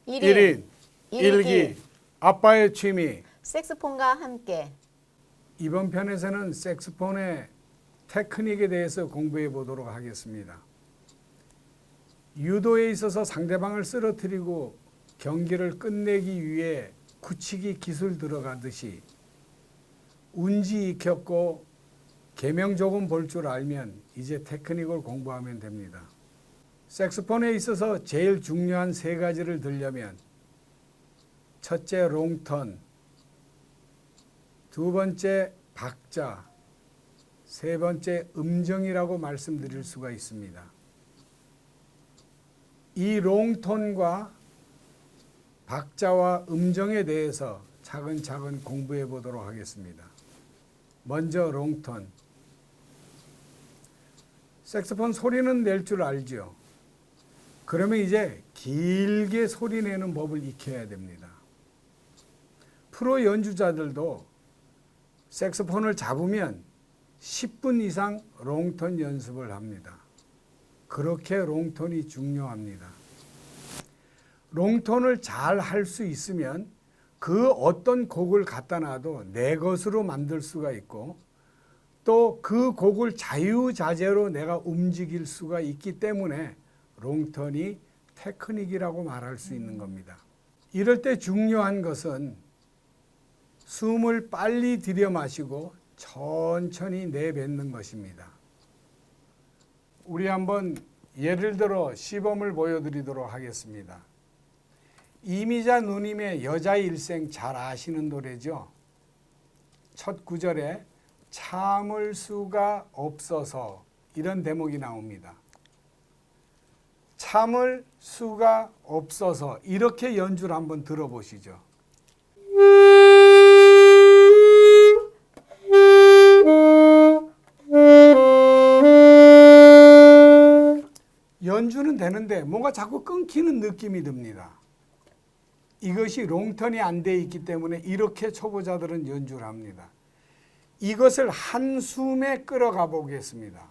1인 1기 아빠의 취미. 색소폰과 함께. 이번 편에서는 색소폰의 테크닉에 대해서 공부해 보도록 하겠습니다. 유도에 있어서 상대방을 쓰러뜨리고 경기를 끝내기 위해 굳히기 기술 들어가듯이 운지 익혔고 계명 조금 볼 줄 알면 이제 테크닉을 공부하면 됩니다. 색소폰에 있어서 제일 중요한 세 가지를 들려면 첫째 롱턴, 두 번째 박자, 세 번째 음정이라고 말씀드릴 수가 있습니다. 이 롱톤과 박자와 음정에 대해서 차근차근 공부해 보도록 하겠습니다. 먼저 롱톤. 색소폰 소리는 낼 줄 알죠. 그러면 이제 길게 소리 내는 법을 익혀야 됩니다. 프로 연주자들도 색소폰을 잡으면 10분 이상 롱톤 연습을 합니다. 그렇게 롱톤이 중요합니다. 롱톤을 잘 할 수 있으면 그 어떤 곡을 갖다 놔도 내 것으로 만들 수가 있고 또 그 곡을 자유자재로 내가 움직일 수가 있기 때문에 롱톤이 테크닉이라고 말할 수 있는 겁니다. 이럴 때 중요한 것은 숨을 빨리 들여 마시고 천천히 내뱉는 것입니다. 우리 한번 예를 들어 시범을 보여드리도록 하겠습니다. 이미자 누님의 여자 일생 잘 아시는 노래죠. 첫 구절에 참을 수가 없어서 이런 대목이 나옵니다. 참을 수가 없어서 이렇게 연주를 한번 들어보시죠. 연주는 되는데 뭔가 자꾸 끊기는 느낌이 듭니다. 이것이 롱턴이 안 돼 있기 때문에 이렇게 초보자들은 연주를 합니다. 이것을 한 숨에 끌어가 보겠습니다.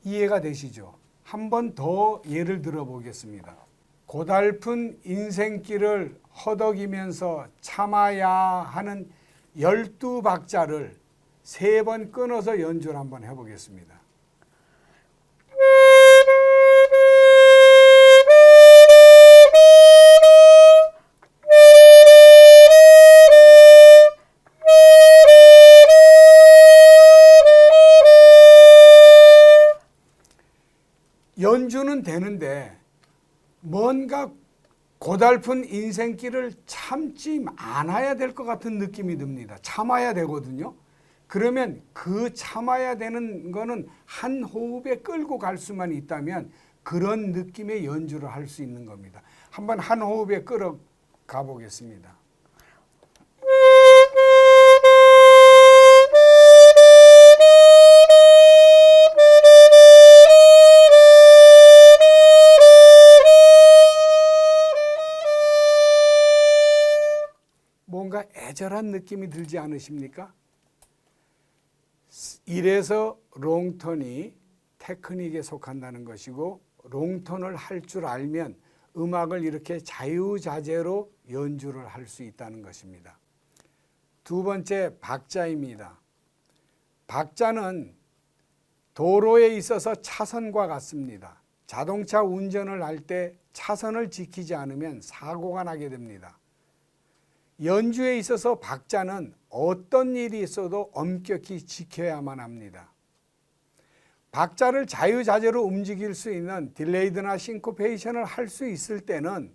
이해가 되시죠? 한 번 더 예를 들어 보겠습니다. 고달픈 인생길을 허덕이면서 참아야 하는 12박자를 3번 끊어서 연주를 한번 해보겠습니다. 연주는 되는데 뭔가 고달픈 인생길을 참지 않아야 될 것 같은 느낌이 듭니다. 참아야 되거든요. 그러면 그 참아야 되는 거는 한 호흡에 끌고 갈 수만 있다면 그런 느낌의 연주를 할 수 있는 겁니다. 한번 한 호흡에 끌어가 보겠습니다. 뭔가 애절한 느낌이 들지 않으십니까? 이래서 롱톤이 테크닉에 속한다는 것이고 롱톤을 할 줄 알면 음악을 이렇게 자유자재로 연주를 할 수 있다는 것입니다. 두 번째 박자입니다. 박자는 도로에 있어서 차선과 같습니다. 자동차 운전을 할 때 차선을 지키지 않으면 사고가 나게 됩니다. 연주에 있어서 박자는 어떤 일이 있어도 엄격히 지켜야만 합니다. 박자를 자유자재로 움직일 수 있는 딜레이드나 싱코페이션을 할 수 있을 때는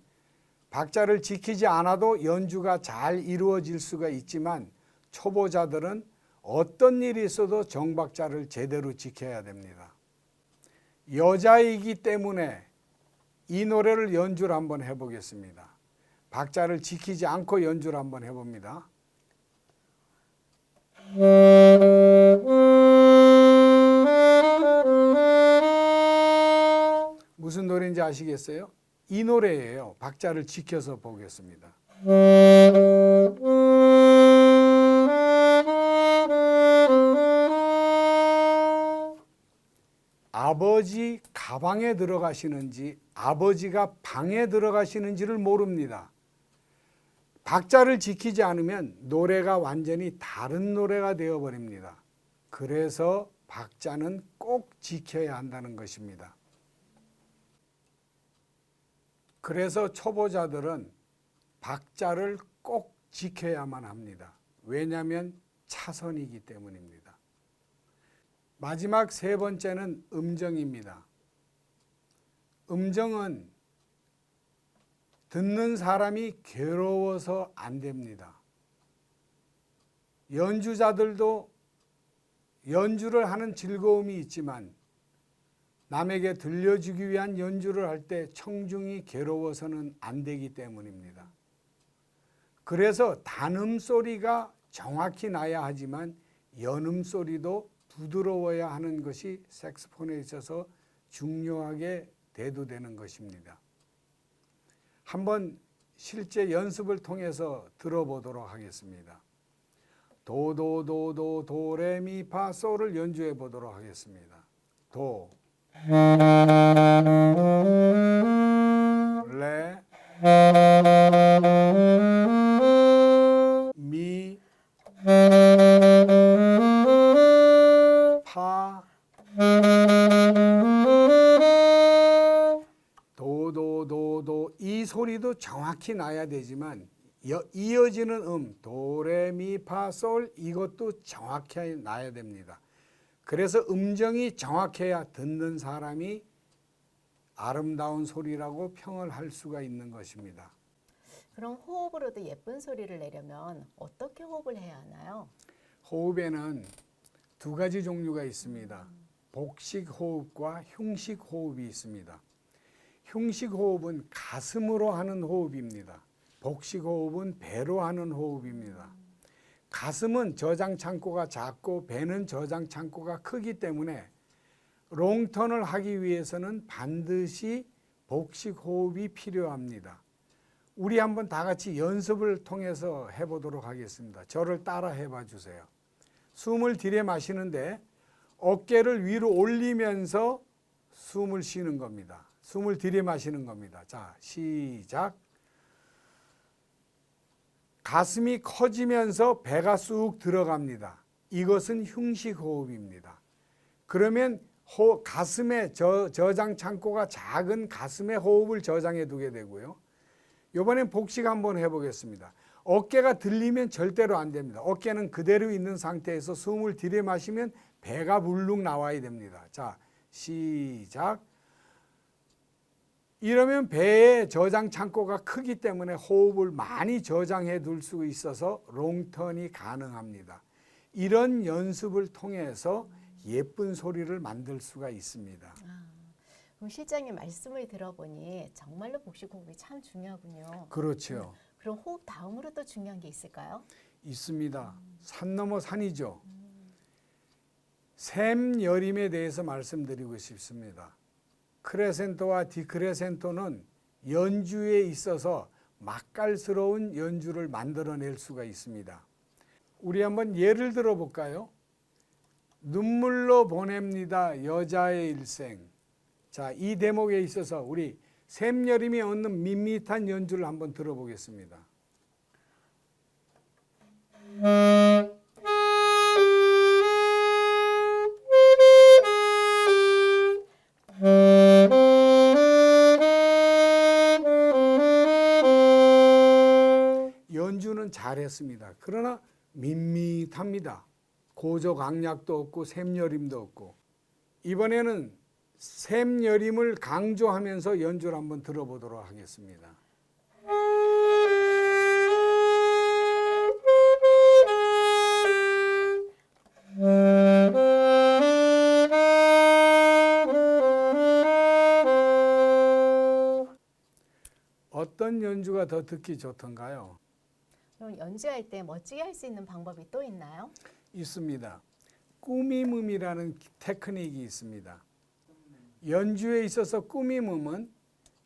박자를 지키지 않아도 연주가 잘 이루어질 수가 있지만 초보자들은 어떤 일이 있어도 정박자를 제대로 지켜야 됩니다. 여자이기 때문에 이 노래를 연주를 한번 해보겠습니다. 박자를 지키지 않고 연주를 한번 해봅니다. 무슨 노래인지 아시겠어요? 이 노래예요. 박자를 지켜서 보겠습니다. 아버지 가방에 들어가시는지 아버지가 방에 들어가시는지를 모릅니다. 박자를 지키지 않으면 노래가 완전히 다른 노래가 되어버립니다. 그래서 박자는 꼭 지켜야 한다는 것입니다. 그래서 초보자들은 박자를 꼭 지켜야만 합니다. 왜냐하면 차선이기 때문입니다. 마지막 세 번째는 음정입니다. 음정은 듣는 사람이 괴로워서 안 됩니다. 연주자들도 연주를 하는 즐거움이 있지만 남에게 들려주기 위한 연주를 할 때 청중이 괴로워서는 안 되기 때문입니다. 그래서 단음 소리가 정확히 나야 하지만 연음 소리도 부드러워야 하는 것이 색소폰에 있어서 중요하게 대두되는 것입니다. 한번 실제 연습을 통해서 들어보도록 하겠습니다. 도도도도 도레미파솔을 연주해 보도록 하겠습니다. 도, 레, 미, 파, 도도도도 이 소리도 정확히 나야 되지만 이어지는 도레미파솔 이것도 정확히 나야 됩니다. 그래서 음정이 정확해야 듣는 사람이 아름다운 소리라고 평을 할 수가 있는 것입니다. 그럼 호흡으로도 예쁜 소리를 내려면 어떻게 호흡을 해야 하나요? 호흡에는 두 가지 종류가 있습니다. 복식 호흡과 흉식 호흡이 있습니다. 흉식 호흡은 가슴으로 하는 호흡입니다. 복식 호흡은 배로 하는 호흡입니다. 가슴은 저장 창고가 작고 배는 저장 창고가 크기 때문에 롱턴을 하기 위해서는 반드시 복식 호흡이 필요합니다. 우리 한번 다 같이 연습을 통해서 해보도록 하겠습니다. 저를 따라 해봐 주세요. 숨을 들여 마시는데 어깨를 위로 올리면서 숨을 쉬는 겁니다. 숨을 들여 마시는 겁니다. 자, 시작. 가슴이 커지면서 배가 쑥 들어갑니다. 이것은 흉식 호흡입니다. 그러면 가슴에 저장 창고가 작은 가슴에 호흡을 저장해 두게 되고요. 이번엔 복식 한번 해보겠습니다. 어깨가 들리면 절대로 안 됩니다. 어깨는 그대로 있는 상태에서 숨을 들여 마시면 배가 불룩 나와야 됩니다. 자, 시작. 이러면 배의 저장 창고가 크기 때문에 호흡을 많이 저장해 둘 수 있어서 롱턴이 가능합니다. 이런 연습을 통해서 예쁜 소리를 만들 수가 있습니다. 그럼 실장님 말씀을 들어보니 정말로 복식 호흡이 참 중요하군요. 그렇죠. 그럼 호흡 다음으로 또 중요한 게 있을까요? 있습니다. 산 넘어 산이죠. 샘여림에 대해서 말씀드리고 싶습니다. 크레센토와 디크레센토는 연주에 있어서 맛깔스러운 연주를 만들어낼 수가 있습니다. 우리 한번 예를 들어 볼까요? 눈물로 보냅니다. 여자의 일생. 자, 이 대목에 있어서 우리 샘여림이 얻는 밋밋한 연주를 한번 들어보겠습니다. 연주는 잘했습니다. 그러나 밋밋합니다. 고저강약도 없고 샘여림도 없고. 이번에는 샘여림을 강조하면서 연주를 한번 들어보도록 하겠습니다. 어떤 연주가 더 듣기 좋던가요? 그럼 연주할 때 멋지게 할 수 있는 방법이 또 있나요? 있습니다. 꾸밈음이라는 테크닉이 있습니다. 연주에 있어서 꾸밈음은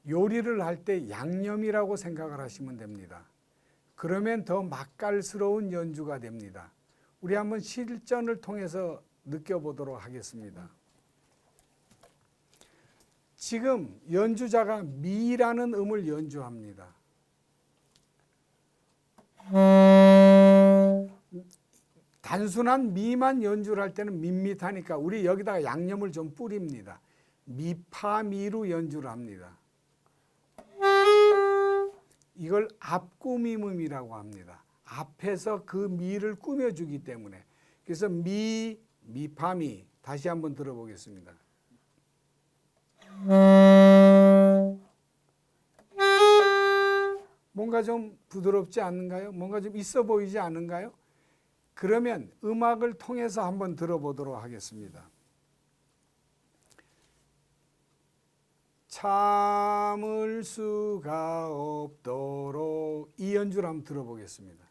요리를 할 때 양념이라고 생각을 하시면 됩니다. 그러면 더 맛깔스러운 연주가 됩니다. 우리 한번 실전을 통해서 느껴보도록 하겠습니다. 지금 연주자가 미라는 음을 연주합니다. 단순한 미만 연주를 할 때는 밋밋하니까 우리 여기다가 양념을 좀 뿌립니다. 미파미로 연주를 합니다. 이걸 앞꾸밈음이라고 합니다. 앞에서 그 미를 꾸며주기 때문에. 그래서 미파미 다시 한번 들어보겠습니다. 뭔가 좀 부드럽지 않은가요? 뭔가 좀 있어 보이지 않은가요? 그러면 음악을 통해서 한번 들어보도록 하겠습니다. 참을 수가 없도록 이 연주를 한번 들어보겠습니다.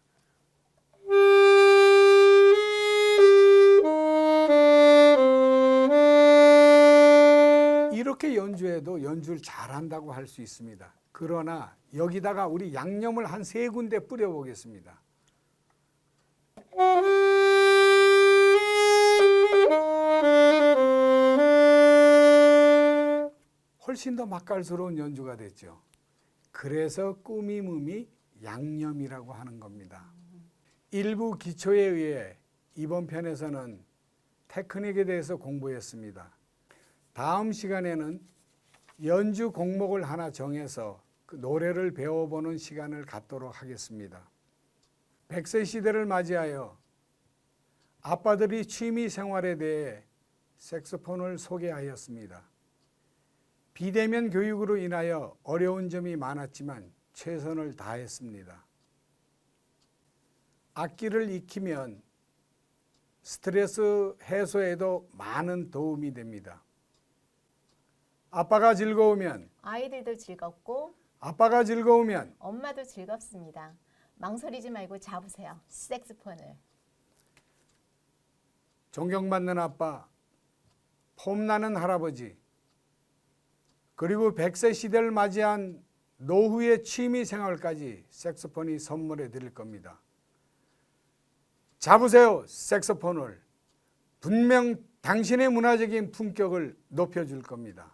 이렇게 연주해도 연주를 잘한다고 할 수 있습니다. 그러나 여기다가 우리 양념을 한 3군데 뿌려보겠습니다. 훨씬 더 맛깔스러운 연주가 됐죠. 그래서 꾸밈음이 양념이라고 하는 겁니다. 일부 기초에 의해 이번 편에서는 테크닉에 대해서 공부했습니다. 다음 시간에는 연주 곡목을 하나 정해서 그 노래를 배워보는 시간을 갖도록 하겠습니다. 100세 시대를 맞이하여 아빠들이 취미 생활에 대해 색소폰을 소개하였습니다. 비대면 교육으로 인하여 어려운 점이 많았지만 최선을 다했습니다. 악기를 익히면 스트레스 해소에도 많은 도움이 됩니다. 아빠가 즐거우면 아이들도 즐겁고 아빠가 즐거우면 엄마도 즐겁습니다. 망설이지 말고 잡으세요. 색소폰을. 존경받는 아빠, 폼나는 할아버지, 그리고 100세 시대를 맞이한 노후의 취미 생활까지 색소폰이 선물해 드릴 겁니다. 잡으세요, 색소폰을. 분명 당신의 문화적인 품격을 높여줄 겁니다.